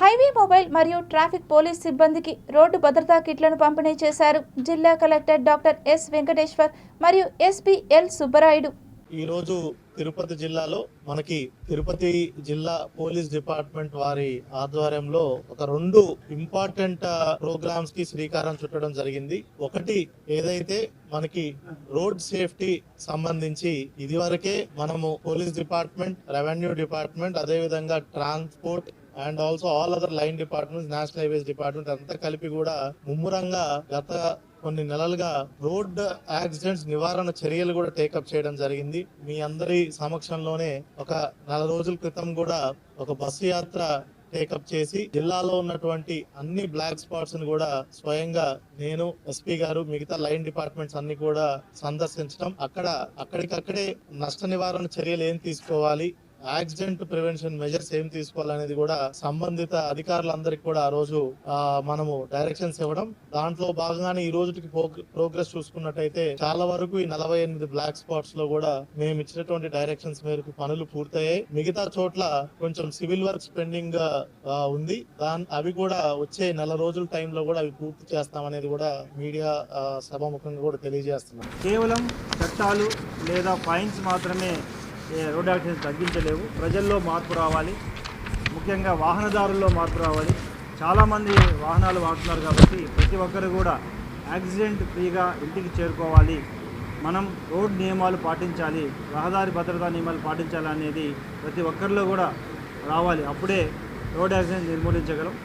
Highway mobile మరియు traffic police సిబ్బందికి road భద్రతా కిట్లను పంపిణీ చేశారు. జిల్లా కలెక్టర్ డాక్టర్ ఎస్ వెంకటేశ్వర్ మరియు ఎస్పీ ఎల్ సుబ్బరాయుడు. ఈరోజు తిరుపతి జిల్లాలో మనకి తిరుపతి జిల్లా పోలీస్ డిపార్ట్మెంట్ వారి ఆధ్వర్యంలో ఒక 2 ఇంపార్టెంట్ ప్రోగ్రామ్స్ కి శ్రీకారం చుట్టడం జరిగింది. ఒకటి ఏదైతే మనకి రోడ్ సేఫ్టీ సంబంధించి ఇదివరకే మనము పోలీస్ డిపార్ట్మెంట్, రెవెన్యూ డిపార్ట్మెంట్, అదే విధంగా transport and also all other line departments, national highways department అంతా కలిపి కూడా ముమ్మరంగా గత కొన్ని నెలలుగా రోడ్ యాక్సిడెంట్స్ నివారణ చర్యలు కూడా టేకప్ చేయడం జరిగింది. మీ అందరి సమక్షంలోనే ఒక 4 రోజుల క్రితం కూడా ఒక బస్సు యాత్ర టేకప్ చేసి జిల్లాలో ఉన్నటువంటి అన్ని బ్లాక్ స్పాట్స్ ని కూడా స్వయంగా నేను, ఎస్పీ గారు, మిగతా లైన్ డిపార్ట్మెంట్స్ అన్ని కూడా సందర్శించడం, అక్కడికక్కడే నష్ట నివారణ చర్యలు ఏం తీసుకోవాలి, యాక్సిడెంట్ ప్రివెన్షన్ మెజర్స్ ఏం తీసుకోవాలనేది కూడా సంబంధిత అధికారులందరికీ కూడా ఆ రోజు మనము డైరెక్షన్స్ ఇవ్వడం. దాంట్లో భాగంగానే ఈ రోజుకి ప్రోగ్రెస్ చూసుకున్నట్టయితే చాలా వరకు ఈ 48 బ్లాక్ స్పాట్స్ లో కూడా మేము ఇచ్చినటువంటి డైరెక్షన్స్ మేరకు పనులు పూర్తయ్యాయి. మిగతా చోట్ల కొంచెం సివిల్ వర్క్స్ పెండింగ్ ఉంది. అవి కూడా వచ్చే 4 రోజుల టైంలో కూడా అవి పూర్తి చేస్తామనేది కూడా మీడియా సభాముఖంగా కూడా తెలియజేస్తున్నాం. కేవలం చట్టాలు లేదా ఫైన్స్ మాత్రమే రోడ్ యాక్సిడెంట్స్ తగ్గించలేవు. ప్రజల్లో మార్పు రావాలి, ముఖ్యంగా వాహనదారుల్లో మార్పు రావాలి. చాలామంది వాహనాలు వాడుతున్నారు కాబట్టి ప్రతి ఒక్కరు కూడా యాక్సిడెంట్ ఫ్రీగా ఇంటికి చేరుకోవాలి, మనం రోడ్ నియమాలు పాటించాలి, రహదారి భద్రతా నియమాలు పాటించాలి అనేది ప్రతి ఒక్కరిలో కూడా రావాలి. అప్పుడే రోడ్ యాక్సిడెంట్ నిర్మూలించగలం.